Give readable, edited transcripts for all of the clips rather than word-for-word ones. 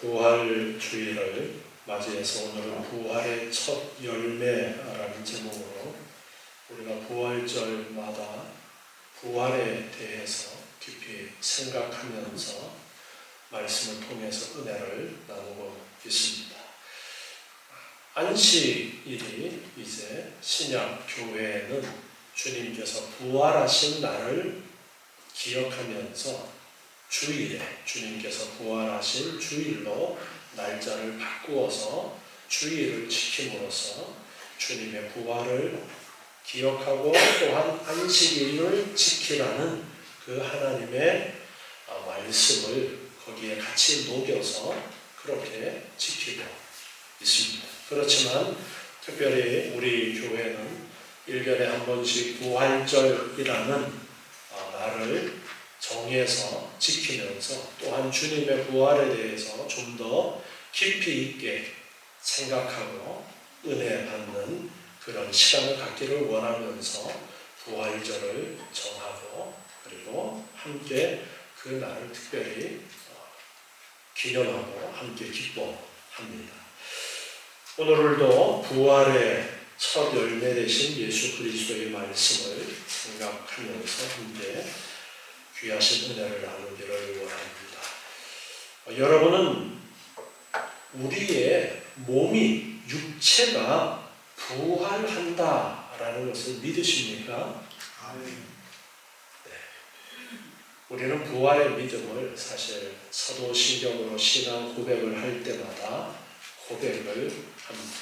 부활 주일을 맞이해서 오늘은 부활의 첫 열매라는 제목으로 우리가 부활절마다 부활에 대해서 깊이 생각하면서 말씀을 통해서 은혜를 나누고 있습니다. 안식일이 이제 신약 교회에는 주님께서 부활하신 날을 기억하면서 주일에 주님께서 부활하신 주일로 날짜를 바꾸어서 주일을 지킴으로써 주님의 부활을 기억하고 또한 안식일을 지키라는 그 하나님의 말씀을 거기에 같이 녹여서 그렇게 지키고 있습니다. 그렇지만 특별히 우리 교회는 1년에 한 번씩 부활절이라는 날을 정해서 지키면서 또한 주님의 부활에 대해서 좀 더 깊이 있게 생각하고 은혜 받는 그런 시간을 갖기를 원하면서 부활절을 정하고 그리고 함께 그 날을 특별히 기념하고 함께 기뻐합니다. 오늘도 부활의 첫 열매 되신 예수 그리스도의 말씀을 생각하면서 함께 귀하신 은혜를 나누기를 원합니다. 여러분은 우리의 몸이 육체가 부활한다라는 것을 믿으십니까? 네. 우리는 부활의 믿음을 사실 사도신경으로 신앙 고백을 할 때마다 고백을 합니다.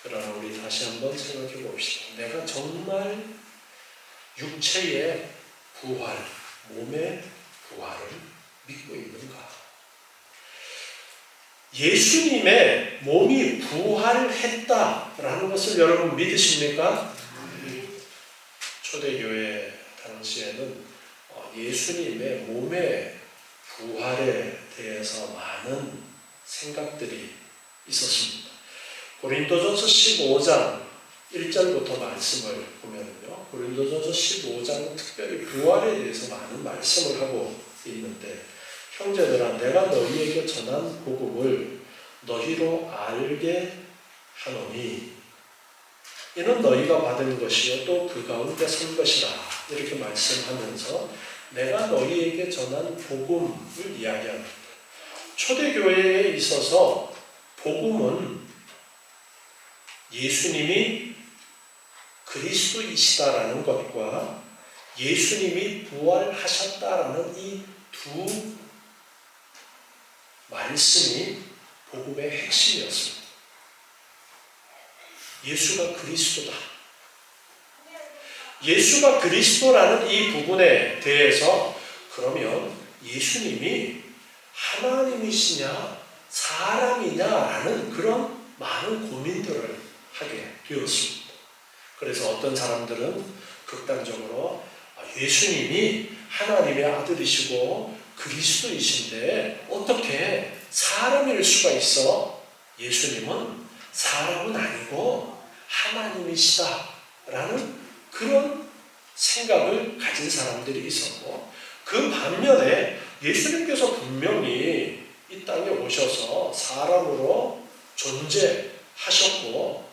그러나 우리 다시 한번 생각해 봅시다. 내가 정말 육체의 부활, 몸의 부활을 믿고 있는가? 예수님의 몸이 부활했다라는 것을 여러분 믿으십니까? 초대교회 당시에는 예수님의 몸의 부활에 대해서 많은 생각들이 있었습니다. 고린도전서 15장 1절부터 말씀을 보면요. 고린도전서 15장은 특별히 부활에 대해서 많은 말씀을 하고 있는데 형제들아 내가 너희에게 전한 복음을 너희로 알게 하노니 이는 너희가 받은 것이요 또 그 가운데 선 것이라 이렇게 말씀하면서 내가 너희에게 전한 복음을 이야기합니다. 초대교회에 있어서 복음은 예수님이 그리스도이시다라는 것과 예수님이 부활하셨다라는 이 두 말씀이 복음의 핵심이었습니다. 예수가 그리스도다. 예수가 그리스도라는 이 부분에 대해서 그러면 예수님이 하나님이시냐 사람이냐라는 그런 많은 고민들을 하게 되었습니다. 그래서 어떤 사람들은 극단적으로 예수님이 하나님의 아들이시고 그리스도이신데 어떻게 사람일 수가 있어? 예수님은 사람은 아니고 하나님이시다라는 그런 생각을 가진 사람들이 있었고 그 반면에 예수님께서 분명히 이 땅에 오셔서 사람으로 존재하셨고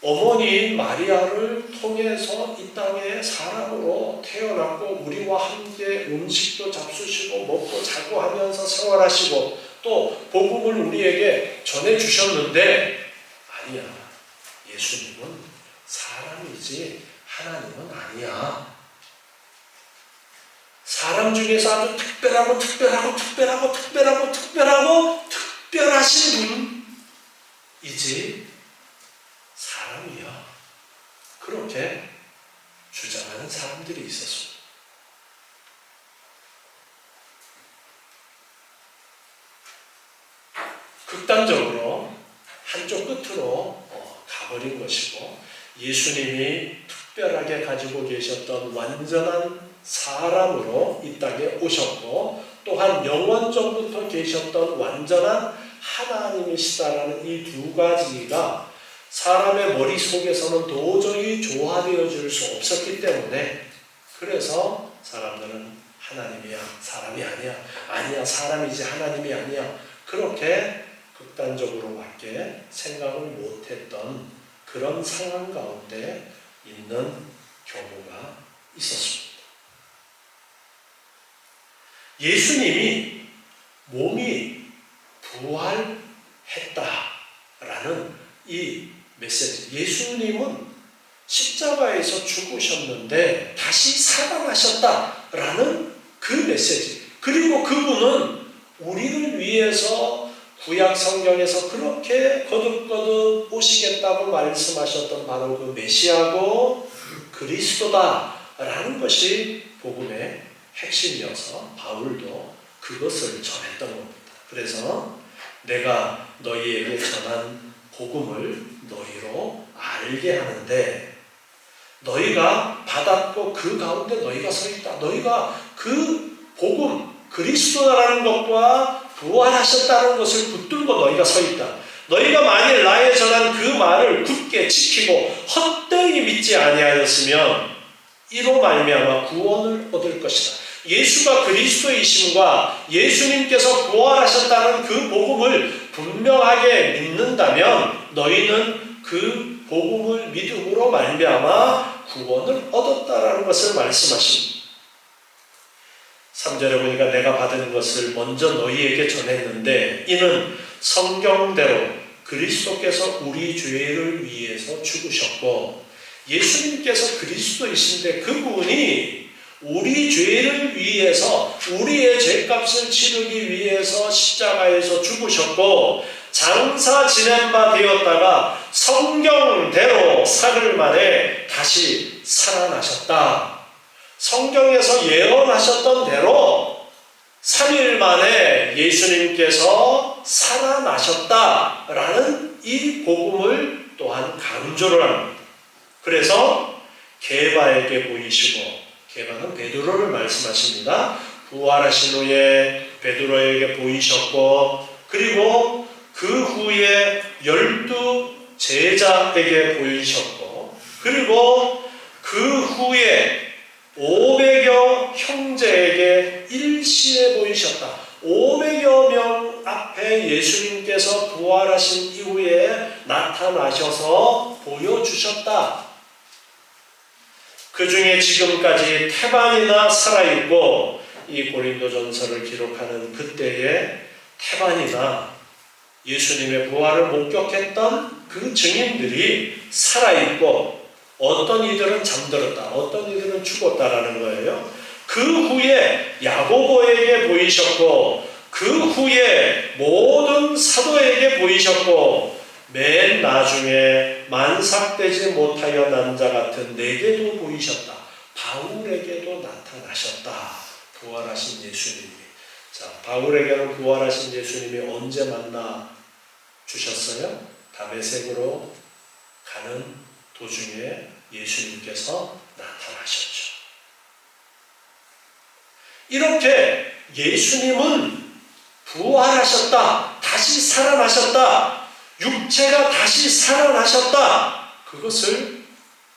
어머니인 마리아를 통해서 이 땅에 사람으로 태어났고 우리와 함께 음식도 잡수시고 먹고 자고 하면서 생활하시고 또 복음을 우리에게 전해주셨는데 아니야. 예수님은 사람이지 하나님은 아니야. 사람 중에서 아주 특별하신 분이지 사람이야. 그렇게 주장하는 사람들이 있었습니다. 극단적으로 한쪽 끝으로 가버린 것이고 예수님이 특별하게 가지고 계셨던 완전한 사람으로 이 땅에 오셨고 또한 영원전부터 계셨던 완전한 하나님이시다라는 이 두 가지가 사람의 머릿속에서는 도저히 조화되어질 수 없었기 때문에 그래서 사람들은 하나님이야 사람이 아니야 아니야 사람이지 하나님이 아니야 그렇게 극단적으로밖에 생각을 못했던 그런 상황 가운데 있는 경우가 있었습니다. 예수님이 몸이 부활했다라는 이 메시지. 예수님은 십자가에서 죽으셨는데 다시 살아나셨다라는 그 메시지. 그리고 그분은 우리를 위해서 구약 성경에서 그렇게 거듭거듭 오시겠다고 말씀하셨던 바로 그 메시아고 그리스도다라는 것이 복음의 핵심이어서 바울도 그것을 전했던 겁니다. 그래서 내가 너희에게 전한 복음을 너희로 알게 하는데 너희가 받았고 그 가운데 너희가 서 있다. 너희가 그 복음 그리스도라는 것과 부활하셨다는 것을 붙들고 너희가 서 있다. 너희가 만일 나의 전한 그 말을 굳게 지키고 헛되이 믿지 아니하였으면 이로 말미암아 구원을 얻을 것이다. 예수가 그리스도이심과 예수님께서 부활하셨다는 그 복음을 분명하게 믿는다면 너희는 그 복음을 믿음으로 말미암아 구원을 얻었다라는 것을 말씀하십니다. 3절에 보니까 내가 받은 것을 먼저 너희에게 전했는데 이는 성경대로 그리스도께서 우리 죄를 위해서 죽으셨고 예수님께서 그리스도이신데 그분이 우리 죄를 위해서 우리의 죄값을 치르기 위해서 십자가에서 죽으셨고 장사 지낸 바 되었다가 성경대로 사흘 만에 다시 살아나셨다. 성경에서 예언하셨던 대로 3일 만에 예수님께서 살아나셨다라는 이 복음을 또한 강조를 합니다. 그래서 게바에게 보이시고 게바는 베드로를 말씀하십니다. 부활하신 후에 베드로에게 보이셨고 그리고 그 후에 12 제자에게 보이셨고 그리고 그 후에 500여 형제에게 일시에 보이셨다. 500여 명 앞에 예수님께서 부활하신 이후에 나타나셔서 보여주셨다. 그 중에 지금까지 태반이나 살아있고 이 고린도전서를 기록하는 그때의 태반이나 예수님의 부활을 목격했던 그 증인들이 살아있고 어떤 이들은 잠들었다. 어떤 이들은 죽었다라는 거예요. 그 후에 야고보에게 보이셨고 그 후에 모든 사도에게 보이셨고 맨 나중에 만삭되지 못하여 난 자 같은 내게도 보이셨다. 바울에게도 나타나셨다. 부활하신 예수님이. 자, 바울에게는 부활하신 예수님이 언제 만나 주셨어요? 다메섹으로 가는 도중에 예수님께서 나타나셨죠. 이렇게 예수님은 부활하셨다. 다시 살아나셨다. 육체가 다시 살아나셨다. 그것을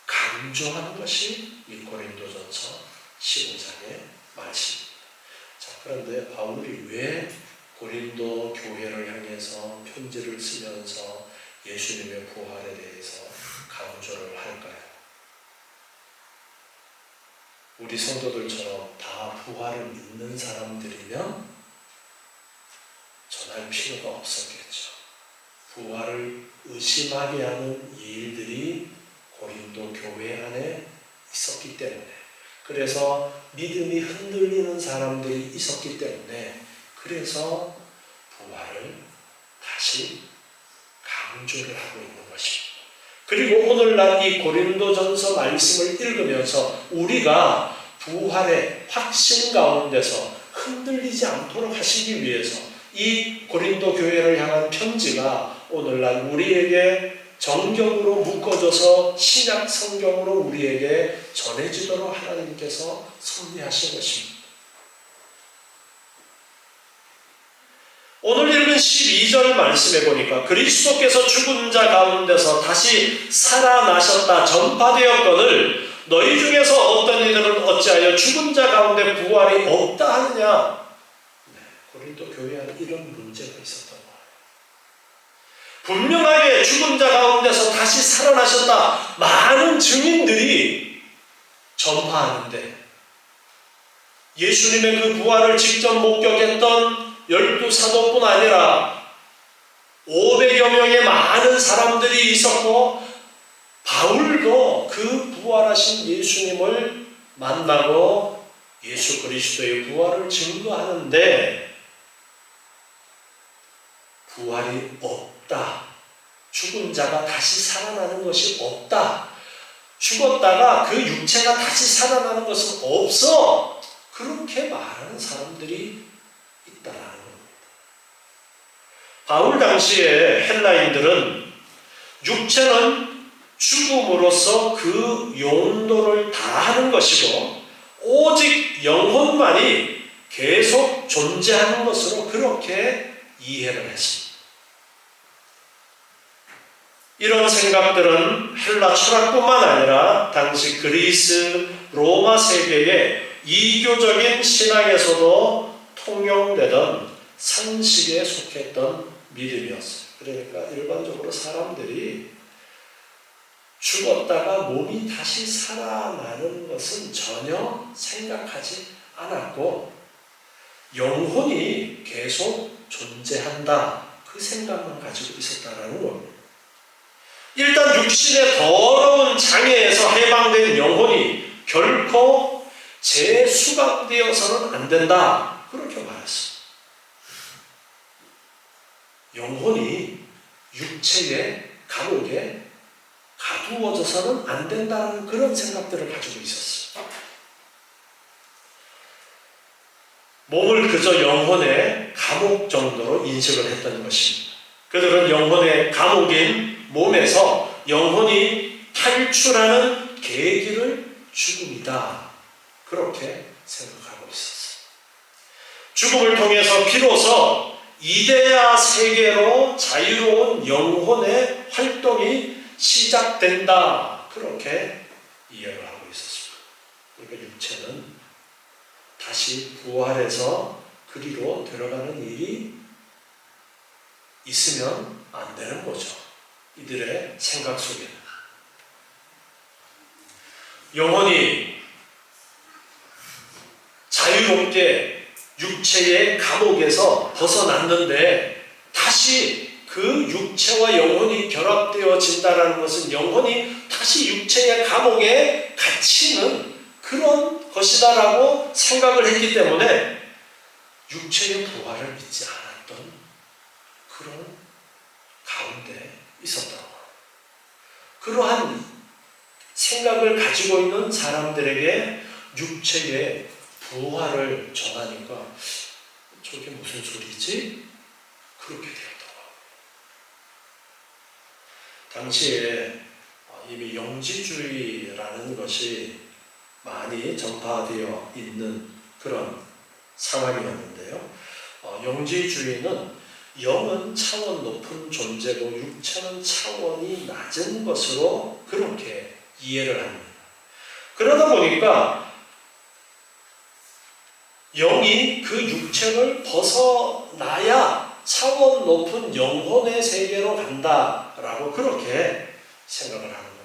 강조하는 것이 이 고린도전서 15장의 말씀입니다. 자, 그런데 바울이 왜 고린도 교회를 향해서 편지를 쓰면서 예수님의 부활에 대해서 강조를 할까요? 우리 성도들처럼 다 부활을 믿는 사람들이면 전할 필요가 없었겠죠. 부활을 의심하게 하는 일들이 고린도 교회 안에 있었기 때문에, 그래서 믿음이 흔들리는 사람들이 있었기 때문에, 그래서 부활을 다시 강조를 하고 있는 것입니다. 그리고 오늘날 이 고린도전서 말씀을 읽으면서 우리가 부활의 확신 가운데서 흔들리지 않도록 하시기 위해서 이 고린도 교회를 향한 편지가 오늘날 우리에게 정경으로 묶어져서 신약 성경으로 우리에게 전해지도록 하나님께서 섭리하신 것입니다. 오늘 읽은 12절 말씀해 보니까 그리스도께서 죽은 자 가운데서 다시 살아나셨다 전파되었거늘 너희 중에서 어떤 이들은 어찌하여 죽은 자 가운데 부활이 없다 하느냐. 우리도 교회 안에 이런 문제가 있었던 거예요. 분명하게 죽은 자 가운데서 다시 살아나셨다. 많은 증인들이 전파하는데 예수님의 그 부활을 직접 목격했던 12사도뿐 아니라 500여 명의 많은 사람들이 있었고 바울도 그 부활하신 예수님을 만나고 예수 그리스도의 부활을 증거하는데 부활이 없다. 죽은 자가 다시 살아나는 것이 없다. 죽었다가 그 육체가 다시 살아나는 것은 없어. 그렇게 말하는 사람들이 있다라는 겁니다. 바울 당시에 헬라인들은 육체는 죽음으로써 그 용도를 다하는 것이고 오직 영혼만이 계속 존재하는 것으로 그렇게 이해를 했습니다. 이런 생각들은 헬라 철학뿐만 아니라 당시 그리스, 로마 세계의 이교적인 신앙에서도 통용되던 상식에 속했던 믿음이었어요. 그러니까 일반적으로 사람들이 죽었다가 몸이 다시 살아나는 것은 전혀 생각하지 않았고 영혼이 계속 존재한다. 그 생각만 가지고 있었다라는 겁니다. 일단 육신의 더러운 장애에서 해방된 영혼이 결코 재수강되어서는 안 된다. 그렇게 말했어요. 영혼이 육체의 감옥에 가두어져서는 안 된다는 그런 생각들을 가지고 있었어요. 몸을 그저 영혼의 감옥 정도로 인식을 했던 것입니다. 그들은 영혼의 감옥인 몸에서 영혼이 탈출하는 계기를 죽음이다. 그렇게 생각하고 있었어요. 죽음을 통해서 비로소 이데아 세계로 자유로운 영혼의 활동이 시작된다. 그렇게 이해를 하고 있었습니다. 그러니까 육체는 다시 부활해서 그리로 들어가는 일이 있으면 안 되는 거죠. 이들의 생각 속에는. 영혼이 자유롭게 육체의 감옥에서 벗어났는데 다시 그 육체와 영혼이 결합되어진다는 것은 영혼이 다시 육체의 감옥에 갇히는 그런 것이다라고 생각을 했기 때문에 육체의 부활을 믿지 않았던 그런 가운데 있었던 거예요. 그러한 생각을 가지고 있는 사람들에게 육체의 부활을 전하니까 저게 무슨 소리지? 그렇게 되었던 거예요. 당시에 이미 영지주의라는 것이 많이 전파되어 있는 그런 상황이었는데요. 영지주의는 영은 차원 높은 존재고 육체는 차원이 낮은 것으로 그렇게 이해를 합니다. 그러다 보니까 영이 그 육체를 벗어나야 차원 높은 영혼의 세계로 간다라고 그렇게 생각을 하는 겁니다.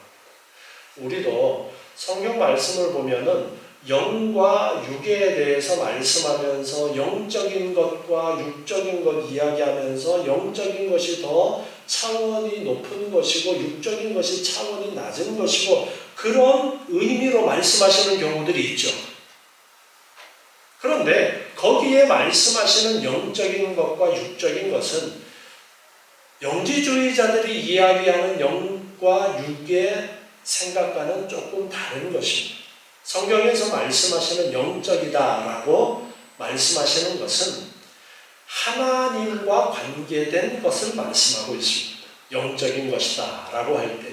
우리도 성경 말씀을 보면은 영과 육에 대해서 말씀하면서 영적인 것과 육적인 것 이야기하면서 영적인 것이 더 차원이 높은 것이고 육적인 것이 차원이 낮은 것이고 그런 의미로 말씀하시는 경우들이 있죠. 그런데 거기에 말씀하시는 영적인 것과 육적인 것은 영지주의자들이 이야기하는 영과 육의 생각과는 조금 다른 것입니다. 성경에서 말씀하시는 영적이다라고 말씀하시는 것은 하나님과 관계된 것을 말씀하고 있습니다. 영적인 것이다 라고 할 때,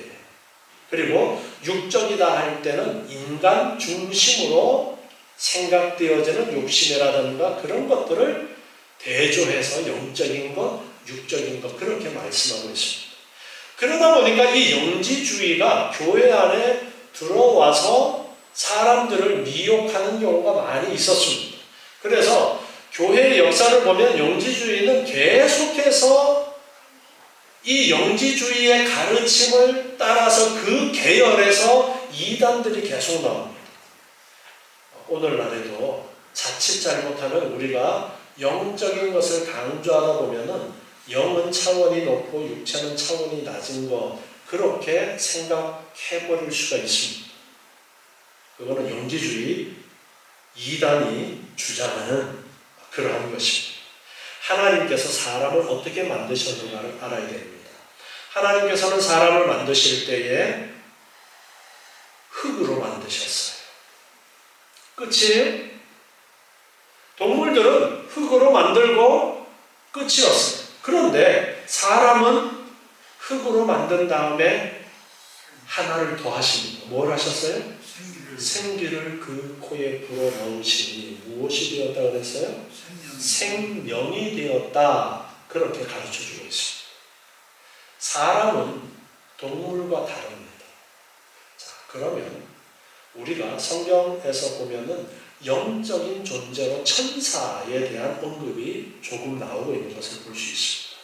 그리고 육적이다 할 때는 인간 중심으로 생각되어지는 욕심이라든가 그런 것들을 대조해서 영적인 것, 육적인 것 그렇게 말씀하고 있습니다. 그러다 보니까 이 영지주의가 교회 안에 들어와서 사람들을 미혹하는 경우가 많이 있었습니다. 그래서 교회의 역사를 보면 영지주의는 계속해서 이 영지주의의 가르침을 따라서 그 계열에서 이단들이 계속 나옵니다. 오늘날에도 자칫 잘못하면 우리가 영적인 것을 강조하다 보면은 영은 차원이 높고 육체는 차원이 낮은 것, 그렇게 생각해버릴 수가 있습니다. 그거는 영지주의 이단이 주장하는 그러한 것입니다. 하나님께서 사람을 어떻게 만드셨는가를 알아야 됩니다. 하나님께서는 사람을 만드실 때에 흙으로 만드셨어요. 끝이에요? 동물들은 흙으로 만들고 끝이었어요. 그런데 사람은 흙으로 만든 다음에 하나를 더 하십니다. 뭘 하셨어요? 생기를 그 코에 불어넣으시니 무엇이 되었다 그랬어요? 생명이 되었다. 그렇게 가르쳐주고 있습니다. 사람은 동물과 다릅니다. 자, 그러면 우리가 성경에서 보면은 영적인 존재로 천사에 대한 언급이 조금 나오고 있는 것을 볼 수 있습니다.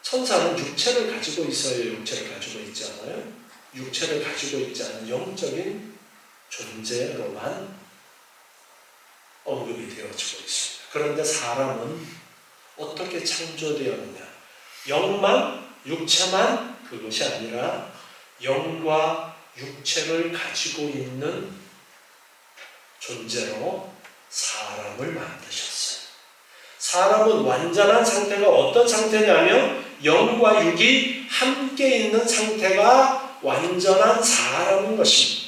천사는 육체를 가지고 있어야 육체를 가지고 있지 않아요? 육체를 가지고 있지 않은 영적인 존재로만 언급이 되어지고 있습니다. 그런데 사람은 어떻게 창조되었느냐? 영만, 육체만 그것이 아니라 영과 육체를 가지고 있는 존재로 사람을 만드셨어요. 사람은 완전한 상태가 어떤 상태냐면 영과 육이 함께 있는 상태가 완전한 사람인 것입니다.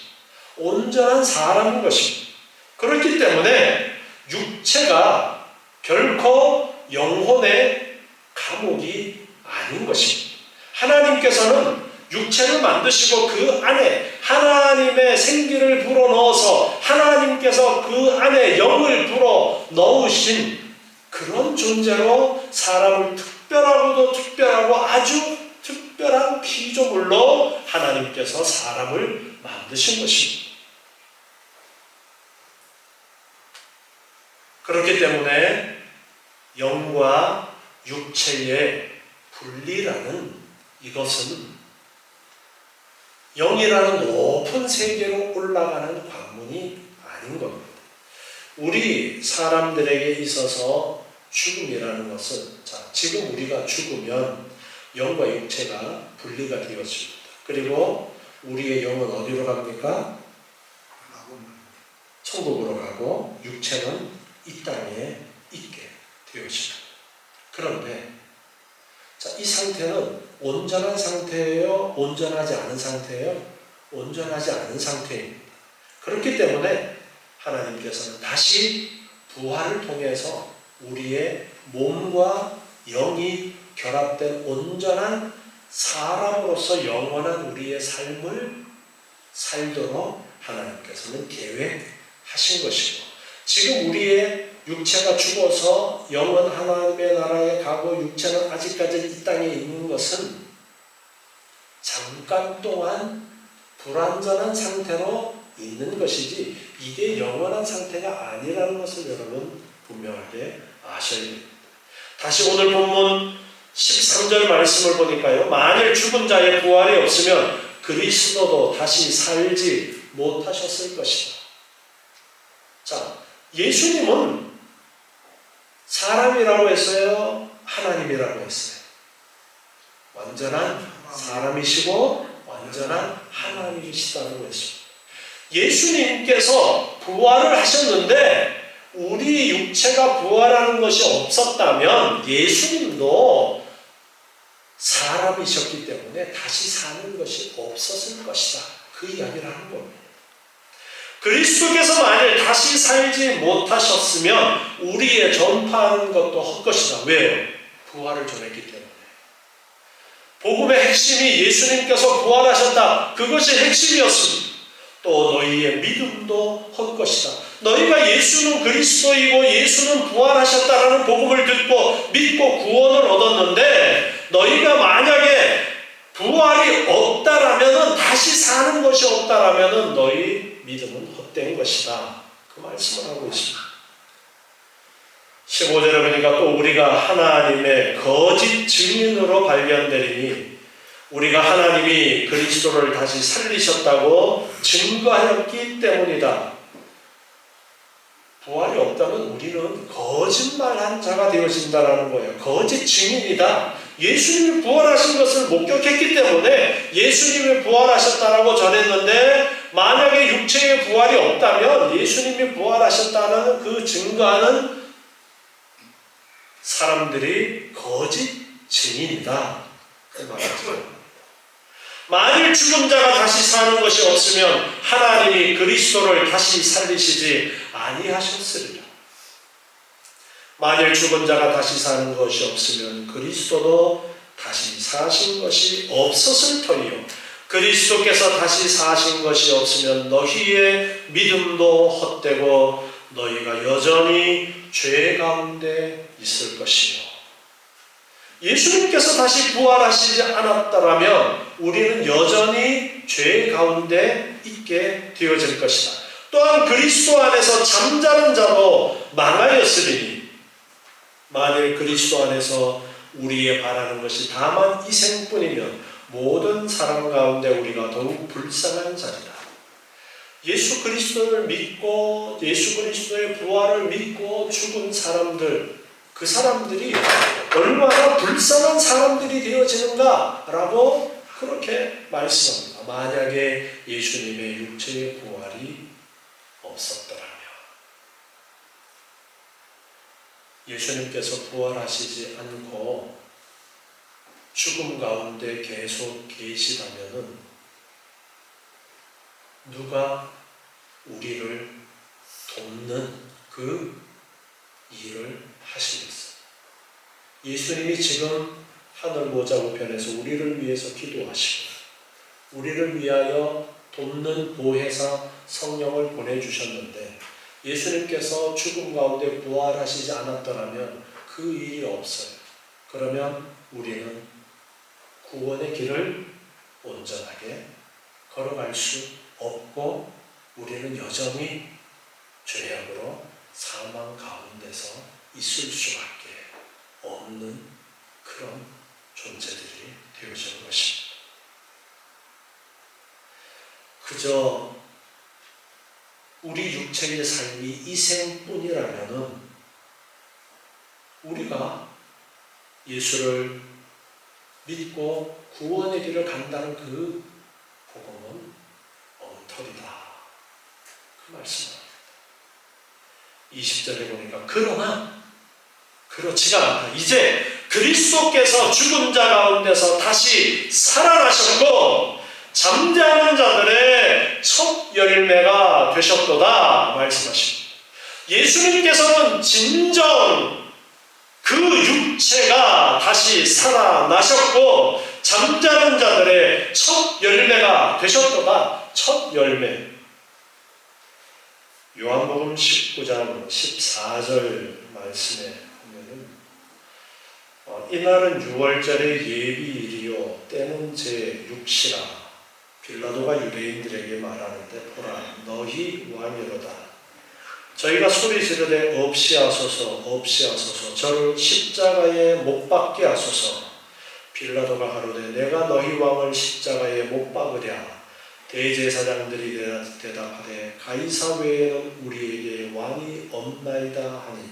온전한 사람인 것입니다. 그렇기 때문에 육체가 결코 영혼의 감옥이 아닌 것입니다. 하나님께서는 육체를 만드시고 그 안에 하나님의 생기를 불어넣어서 하나님께서 그 안에 영을 불어넣으신 그런 존재로 사람을 특별하고도 특별하고 아주 특별한 피조물로 하나님께서 사람을 만드신 것입니다. 그렇기 때문에 영과 육체의 분리라는 이것은 영이라는 높은 세계로 올라가는 관문이 아닌 겁니다. 우리 사람들에게 있어서 죽음이라는 것은, 자, 지금 우리가 죽으면 영과 육체가 분리가 되어집니다. 그리고 우리의 영은 어디로 갑니까? 천국으로 가고 육체는 이 땅에 있게 되어집니다. 그런데 자, 이 상태는 온전한 상태예요? 온전하지 않은 상태예요? 온전하지 않은 상태입니다. 그렇기 때문에 하나님께서는 다시 부활을 통해서 우리의 몸과 영이 결합된 온전한 사람으로서 영원한 우리의 삶을 살도록 하나님께서는 계획하신 것이고, 지금 우리의 육체가 죽어서 영은 하나님의 나라에 가고 육체는 아직까지 이 땅에 있는 것은 잠깐 동안 불완전한 상태로 있는 것이지 이게 영원한 상태가 아니라는 것을 여러분 분명하게 아셔야 됩니다. 다시 오늘 본문 13절 말씀을 보니까요, 만일 죽은 자의 부활이 없으면 그리스도도 다시 살지 못하셨을 것이다. 자, 예수님은 사람이라고 했어요? 하나님이라고 했어요? 완전한 사람이시고 완전한 하나님이시다고 했습니다. 예수님께서 부활을 하셨는데 우리 육체가 부활하는 것이 없었다면 예수님도 사람이셨기 때문에 다시 사는 것이 없었을 것이다. 그 이야기를 하는 겁니다. 그리스도께서 만일 다시 살지 못하셨으면 우리의 전파하는 것도 헛것이다. 왜요? 부활을 전했기 때문에. 복음의 핵심이 예수님께서 부활하셨다. 그것이 핵심이었습니다. 또 너희의 믿음도 헛것이다. 너희가 예수는 그리스도이고 예수는 부활하셨다라는 복음을 듣고 믿고 구원을 얻었는데 너희가 만약에 부활이 없다라면은, 다시 사는 것이 없다라면은 너희 믿음은 헛된 것이다. 그 말씀을 하고 있습니다. 15절에 보니까 또 우리가 하나님의 거짓 증인으로 발견되리니 우리가 하나님이 그리스도를 다시 살리셨다고 증거하였기 때문이다. 부활이 없다면 우리는 거짓말한 자가 되어진다는 거예요. 거짓 증인이다. 예수님이 부활하신 것을 목격했기 때문에 예수님이 부활하셨다라고 전했는데 만약에 육체의 부활이 없다면 예수님이 부활하셨다는 그 증거하는 사람들이 거짓 증인이다. 그 말이죠. 만일 죽은 자가 다시 사는 것이 없으면 하나님이 그리스도를 다시 살리시지 아니하셨으리라. 만일 죽은 자가 다시 사는 것이 없으면 그리스도도 다시 사신 것이 없었을 터이요. 그리스도께서 다시 사신 것이 없으면 너희의 믿음도 헛되고 너희가 여전히 죄 가운데 있을 것이요. 예수님께서 다시 부활하시지 않았더라면 우리는 여전히 죄 가운데 있게 되어질 것이다. 또한 그리스도 안에서 잠자는 자도 망하였으리니 만일 그리스도 안에서 우리의 바라는 것이 다만 이 생뿐이면 모든 사람 가운데 우리가 더욱 불쌍한 자리다. 예수 그리스도를 믿고 예수 그리스도의 부활을 믿고 죽은 사람들, 그 사람들이 얼마나 불쌍한 사람들이 되어지는가라고 그렇게 말씀합니다. 만약에 예수님의 육체의 부활이 없었더라면 예수님께서 부활하시지 않고 죽음 가운데 계속 계시다면은 누가 우리를 돕는 그 일을 하시겠어요? 예수님이 지금 하늘 보좌 우편에서 우리를 위해서 기도하시고 우리를 위하여 돕는 보혜사 성령을 보내주셨는데 예수님께서 죽음 가운데 부활하시지 않았더라면 그 일이 없어요. 그러면 우리는 구원의 길을 온전하게 걸어갈 수 없고 우리는 여전히 죄악으로 사망 가운데서 있을 수밖에 없는 그런 존재들이 되어지는 것입니다. 그저 우리 육체의 삶이 이 생뿐이라면은 우리가 예수를 믿고 구원의 길을 간다는 그 복음은 엉터리다. 그 말씀입니다. 20절에 보니까 그러나 그렇지가 않다. 이제 그리스도께서 죽은 자 가운데서 다시 살아나셨고 잠자는 자들의 첫 열매가 되셨도다 말씀하십니다. 예수님께서는 진정 그 육체가 다시 살아나셨고 잠자는 자들의 첫 열매가 되셨도다. 첫 열매. 요한복음 19장 14절 말씀에 보면은 이날은 6월절의 예비일이요 때는 제 6시라 빌라도가 유대인들에게 말하는데 보라 너희 왕이로다. 저희가 소리 지르되 없이하소서 없이하소서 저를 십자가에 못 박게 하소서. 빌라도가 가로되 내가 너희 왕을 십자가에 못 박으랴. 대제사장들이 대답하되 가이사 외에는 우리에게 왕이 없나이다 하니.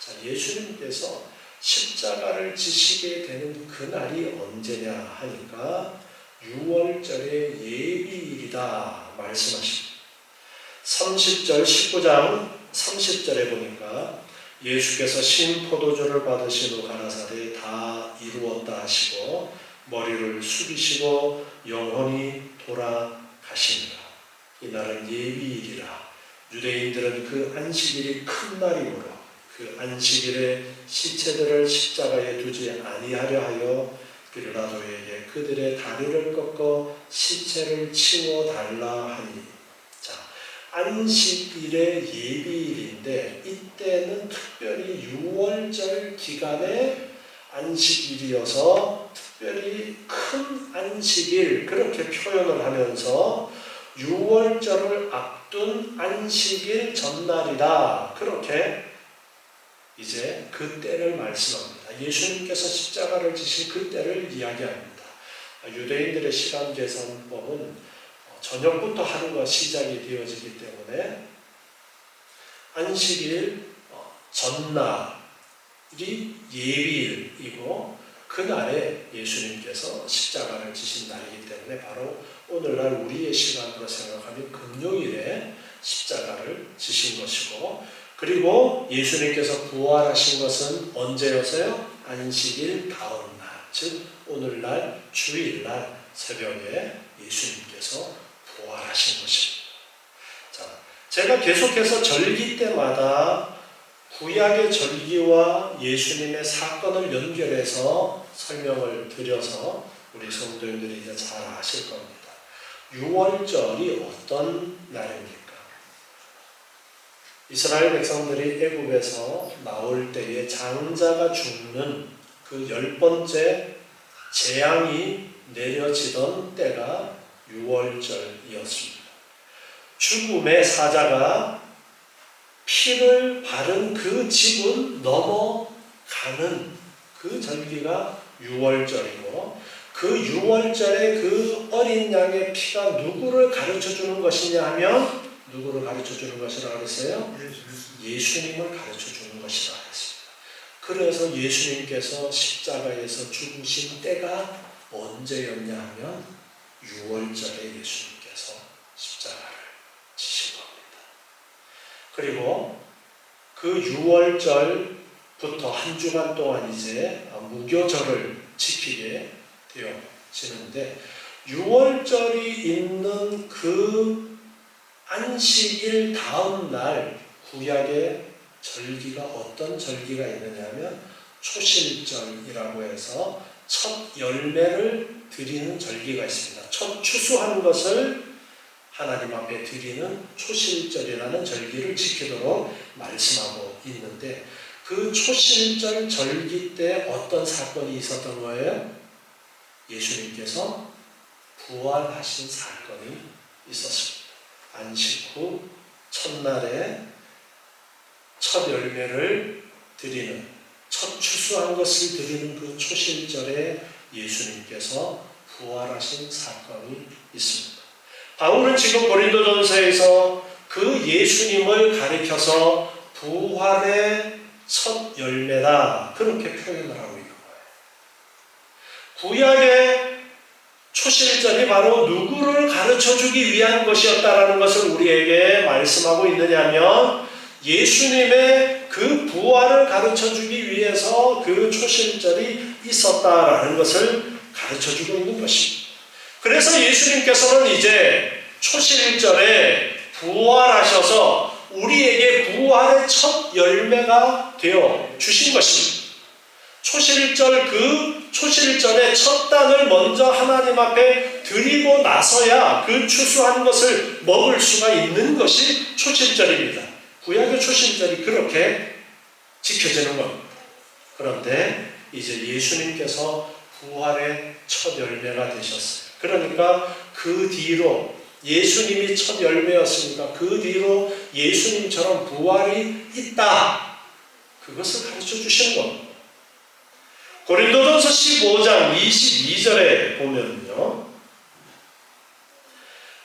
자, 예수님께서 십자가를 지시게 되는 그날이 언제냐 하니까 6월절의 예비일이다 말씀하십니다. 30절 19장 30절에 보니까 예수께서 신포도주를 받으신 후 가라사대 다 이루었다 하시고 머리를 숙이시고 영혼이 돌아가시니라. 이날은 예비일이라. 유대인들은 그 안식일이 큰 날이므로 그 안식일에 시체들을 십자가에 두지 아니하려 하여 빌라도에게 그들의 다리를 꺾어 시체를 치워달라 하니. 자, 안식일의 예비일인데 이때는 특별히 6월절 기간의 안식일이어서 특별히 큰 안식일 그렇게 표현을 하면서 6월절을 앞둔 안식일 전날이다 그렇게 이제 그 때를 말씀합니다. 예수님께서 십자가를 지신 그 때를 이야기합니다. 유대인들의 시간 계산법은 저녁부터 하루가 시작이 되어지기 때문에 안식일 전날이 예비일이고 그날에 예수님께서 십자가를 지신 날이기 때문에 바로 오늘날 우리의 시간으로 생각하면 금요일에 십자가를 지신 것이고, 그리고 예수님께서 부활하신 것은 언제여서요? 안식일 다음 날, 즉 오늘날 주일날 새벽에 예수님께서 부활하신 것입니다. 자, 제가 계속해서 절기 때마다 구약의 절기와 예수님의 사건을 연결해서 설명을 드려서 우리 성도님들이 이제 잘 아실 겁니다. 6월절이 어떤 날입니까? 이스라엘 백성들이 애굽에서 나올 때에 장자가 죽는 그 10번째 재앙이 내려지던 때가 6월절이었습니다. 죽음의 사자가 피를 바른 그 집은 넘어가는 그 절기가 6월절이고, 그 6월절에 그 어린 양의 피가 누구를 가르쳐주는 것이냐 하면 누구를 가르쳐주는 것이라고 그랬어요? 예수님을 가르쳐주는 것이라고 했습니다. 그래서 예수님께서 십자가에서 죽으신 때가 언제였냐 하면 6월절에 예수님께서 십자가를 지신 겁니다. 그리고 그 6월절부터 한 주간 동안 이제 무교절을 지키게 되어지는데, 6월절이 있는 그 안식일 다음 날 구약의 절기가 어떤 절기가 있느냐 하면 초실절이라고 해서 첫 열매를 드리는 절기가 있습니다. 첫 추수한 것을 하나님 앞에 드리는 초실절이라는 절기를 지키도록 말씀하고 있는데, 그 초실절 절기 때 어떤 사건이 있었던 거예요? 예수님께서 부활하신 사건이 있었습니다. 안식 후 첫날에 첫 열매를 드리는, 첫 추수한 것을 드리는 그 초실절에 예수님께서 부활하신 사건이 있습니다. 바울은 지금 고린도전서에서 그 예수님을 가리켜서 부활의 첫 열매다, 그렇게 표현을 하고 있는 거예요. 구약의 초실절이 바로 누구를 가르쳐주기 위한 것이었다라는 것을 우리에게 말씀하고 있느냐면, 예수님의 그 부활을 가르쳐주기 위해서 그 초실절이 있었다라는 것을 가르쳐주고 있는 것입니다. 그래서 예수님께서는 이제 초실절에 부활하셔서 우리에게 부활의 첫 열매가 되어 주신 것입니다. 초실절, 그 초실절의 첫 단을 먼저 하나님 앞에 드리고 나서야 그 추수한 것을 먹을 수가 있는 것이 초실절입니다. 구약의 초실절이 그렇게 지켜지는 겁니다. 그런데 이제 예수님께서 부활의 첫 열매가 되셨어요. 그러니까 그 뒤로 예수님이 첫 열매였으니까 그 뒤로 예수님처럼 부활이 있다, 그것을 가르쳐 주시는 겁니다. 고린도전서 15장 22절에 보면요,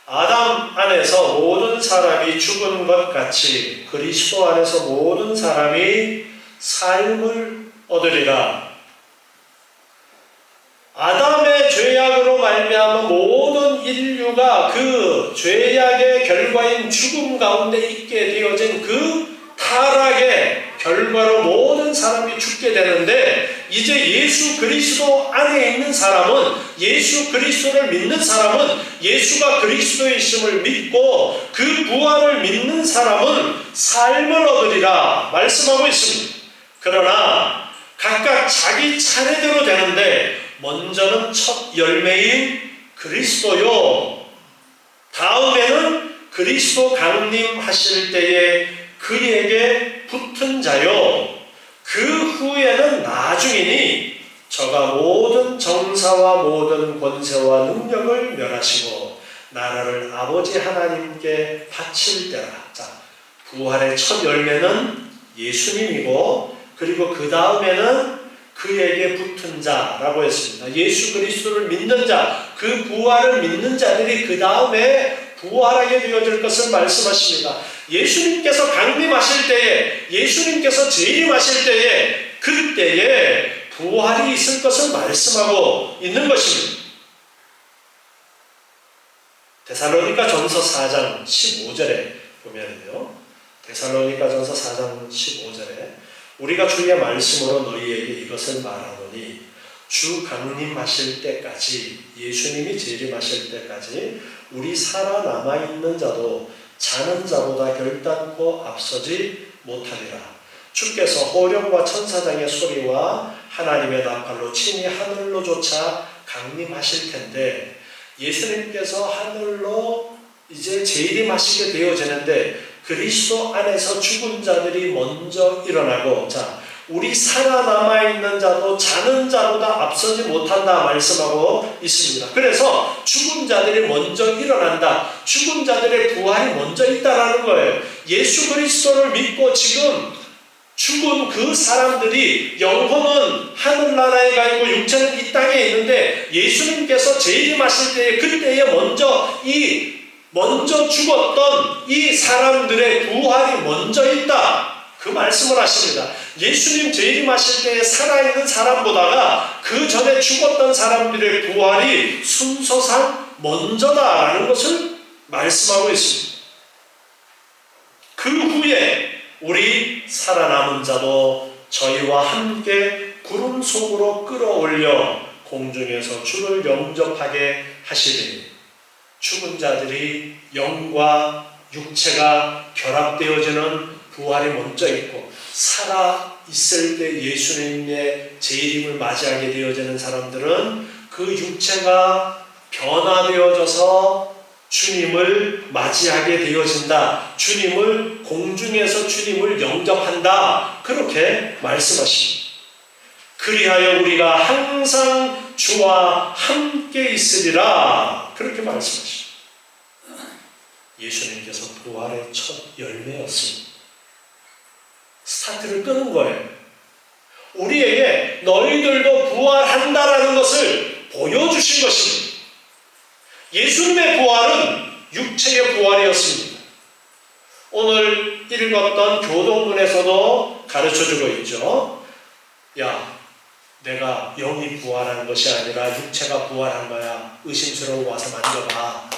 아담 안에서 모든 사람이 죽은 것 같이 그리스도 안에서 모든 사람이 삶을 얻으리라. 아담의 죄악으로 말미암아 모든 인류가 그 죄악의 결과인 죽음 가운데 있게 되어진 그 타락의 결과로 모든 사람이 죽게 되는데, 이제 예수 그리스도 안에 있는 사람은, 예수 그리스도를 믿는 사람은, 예수가 그리스도이심을 믿고 그 부활을 믿는 사람은 삶을 얻으리라 말씀하고 있습니다. 그러나 각각 자기 차례대로 되는데, 먼저는 첫 열매인 그리스도요, 다음에는 그리스도 강림하실 때에 그에게 붙은 자요, 그 후에는 나중이니 저가 모든 정사와 모든 권세와 능력을 멸하시고 나라를 아버지 하나님께 바칠 때라. 자, 부활의 첫 열매는 예수님이고 그리고 그 다음에는 그에게 붙은 자라고 했습니다. 예수 그리스도를 믿는 자, 그 부활을 믿는 자들이 그 다음에 부활하게 되어질 것을 말씀하십니다. 예수님께서 강림하실 때에, 예수님께서 재림하실 때에, 그때에 부활이 있을 것을 말씀하고 있는 것입니다. 데살로니가 전서 4장 15절에 보면요, 데살로니가 전서 4장 15절에 우리가 주의 말씀으로 너희에게 이것을 말하노니 주 강림하실 때까지, 예수님이 재림하실 때까지 우리 살아남아있는 자도 자는 자보다 결단코 앞서지 못하리라. 주께서 호령과 천사장의 소리와 하나님의 나팔로 친히 하늘로조차 강림하실 텐데, 예수님께서 하늘로 이제 재림하시게 되어지는데 그리스도 안에서 죽은 자들이 먼저 일어나고, 자, 우리 살아남아있는 자도 자는 자보다 앞서지 못한다 말씀하고 있습니다. 그래서 죽은 자들이 먼저 일어난다. 죽은 자들의 부활이 먼저 있다라는 거예요. 예수 그리스도를 믿고 지금 죽은 그 사람들이 영혼은 하늘나라에 가 있고 육체는 이 땅에 있는데, 예수님께서 재림하실 때에 그때에 먼저 죽었던 이 사람들의 부활이 먼저 있다, 그 말씀을 하십니다. 예수님 재림하실 때에 살아있는 사람보다가 그 전에 죽었던 사람들의 부활이 순서상 먼저다라는 것을 말씀하고 있습니다. 그 후에 우리 살아남은 자도 저희와 함께 구름 속으로 끌어올려 공중에서 주를 영접하게 하시리니, 죽은 자들이 영과 육체가 결합되어지는 부활이 먼저 있고, 살아있을 때 예수님의 재림을 맞이하게 되어지는 사람들은 그 육체가 변화되어져서 주님을 맞이하게 되어진다. 주님을, 공중에서 주님을 영접한다. 그렇게 말씀하십니다. 그리하여 우리가 항상 주와 함께 있으리라. 그렇게 말씀하십니다. 예수님께서 부활의 첫 열매였습니다. 스타트를 끄는 거예요. 우리에게 너희들도 부활한다라는 것을 보여주신 것입니다. 예수님의 부활은 육체의 부활이었습니다. 오늘 읽었던 교동문에서도 가르쳐주고 있죠. 야, 내가 영이 부활한 것이 아니라 육체가 부활한 거야. 의심스러워 와서 만져봐.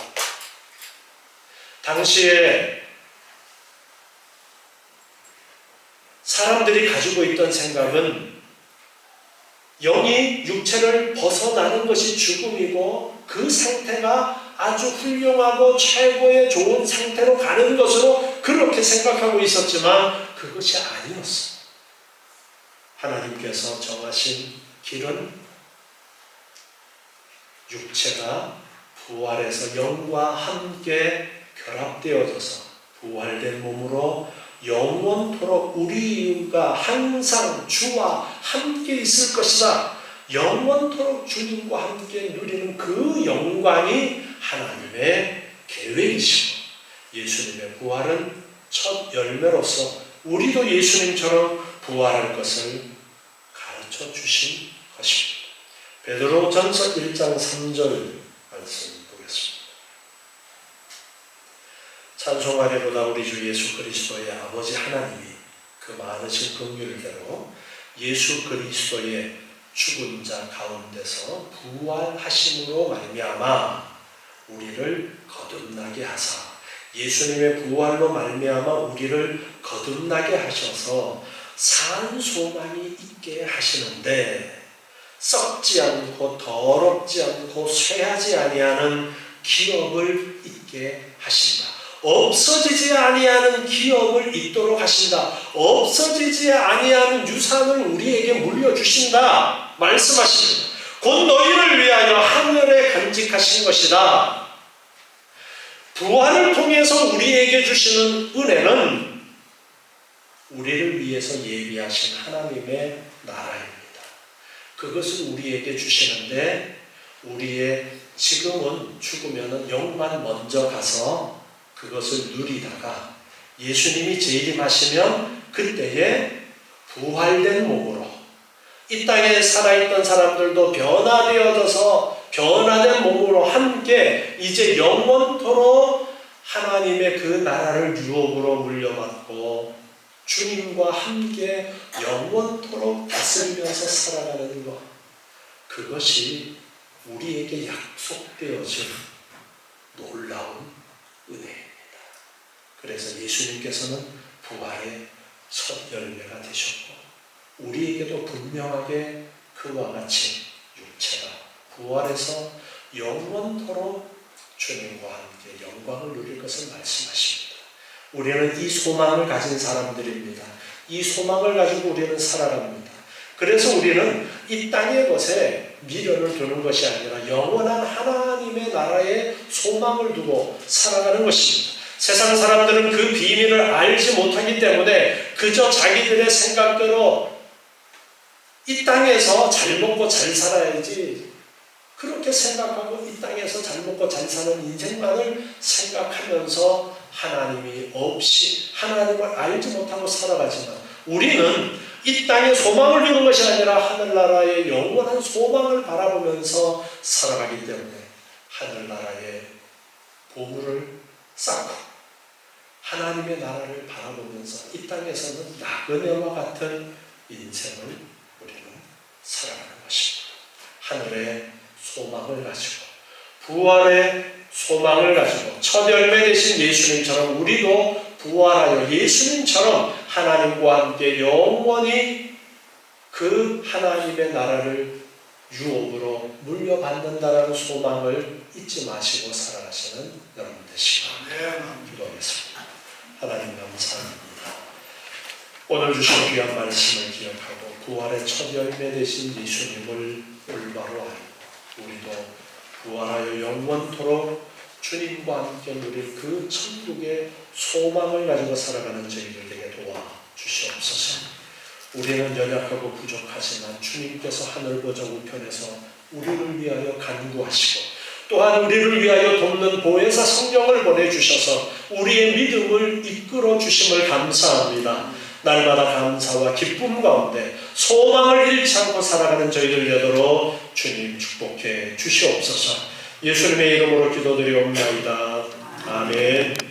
당시에 사람들이 가지고 있던 생각은 영이 육체를 벗어나는 것이 죽음이고, 그 상태가 아주 훌륭하고 최고의 좋은 상태로 가는 것으로 그렇게 생각하고 있었지만 그것이 아니었어. 하나님께서 정하신 길은 육체가 부활해서 영과 함께 결합되어져서 부활된 몸으로 영원토록 우리가 항상 주와 함께 있을 것이다. 영원토록 주님과 함께 누리는 그 영광이 하나님의 계획이시고, 예수님의 부활은 첫 열매로서 우리도 예수님처럼 부활할 것을 가르쳐 주신 것입니다. 베드로전서 1장 3절 말씀 보겠습니다. 찬송하리로다 우리 주 예수 그리스도의 아버지 하나님이 그 많으신 긍휼대로 예수 그리스도의 죽은 자 가운데서 부활하심으로 말미암아 우리를 거듭나게 하사, 예수님의 부활로 말미암아 우리를 거듭나게 하셔서 산 소망이 있게 하시는데, 썩지 않고 더럽지 않고 쇠하지 아니하는 기업을 있게 하신다. 없어지지 아니하는 기업을 있도록 하신다. 없어지지 아니하는 유산을 우리에게 물려주신다 말씀하십니다. 곧 너희를 위하여 하늘에 간직하신 것이다. 부활을 통해서 우리에게 주시는 은혜는 우리를 위해서 예비하신 하나님의 나라입니다. 그것을 우리에게 주시는데, 우리의 지금은 죽으면 영만 먼저 가서 그것을 누리다가 예수님이 재림하시면 그때에 부활된 몸으로 이 땅에 살아있던 사람들도 변화되어져서 변화된 몸으로 함께 이제 영원토록 하나님의 그 나라를 유업으로 물려받고 주님과 함께 영원토록 다스리면서 살아가는 것, 그것이 우리에게 약속되어진 놀라운 은혜입니다. 그래서 예수님께서는 부활의 첫 열매가 되셨고 우리에게도 분명하게 그와 같이 육체가 부활해서 영원토록 주님과 함께 영광을 누릴 것을 말씀하십니다. 우리는 이 소망을 가진 사람들입니다. 이 소망을 가지고 우리는 살아갑니다. 그래서 우리는 이 땅의 것에 미련을 두는 것이 아니라 영원한 하나님의 나라에 소망을 두고 살아가는 것입니다. 세상 사람들은 그 비밀을 알지 못하기 때문에 그저 자기들의 생각대로 이 땅에서 잘 먹고 잘 살아야지, 그렇게 생각하고 이 땅에서 잘 먹고 잘 사는 인생만을 생각하면서 하나님이 없이 하나님을 알지 못하고 살아가지만, 우리는 이 땅에 소망을 두는 것이 아니라 하늘나라의 영원한 소망을 바라보면서 살아가기 때문에 하늘나라의 보물을 쌓고 하나님의 나라를 바라보면서 이 땅에서는 나그네와 같은 인생을 우리는 살아가는 것입니다. 하늘의 소망을 가지고 부활의 소망을 가지고 첫 열매 되신 예수님처럼 우리도 부활하여 예수님처럼 하나님과 함께 영원히 그 하나님의 나라를 유업으로 물려받는다라는 소망을 잊지 마시고 살아가시는 여러분 되시기 바랍니다. 기도하겠습니다. 하나님 감사합니다. 오늘 주신 귀한 말씀을 기억하고 부활의 첫 열매 되신 예수님을 올바로 알고 우리도 부활하여 영원토록 주님과 함께 누릴 그 천국의 소망을 가지고 살아가는 저희들 되게 도와주시옵소서. 우리는 연약하고 부족하지만 주님께서 하늘보좌 우편에서 우리를 위하여 간구하시고 또한 우리를 위하여 돕는 보혜사 성령을 보내주셔서 우리의 믿음을 이끌어 주심을 감사합니다. 날마다 감사와 기쁨 가운데 소망을 잃지 않고 살아가는 저희들 되도록 주님 축복해 주시옵소서. 예수님의 이름으로 기도드리옵나이다. 아멘.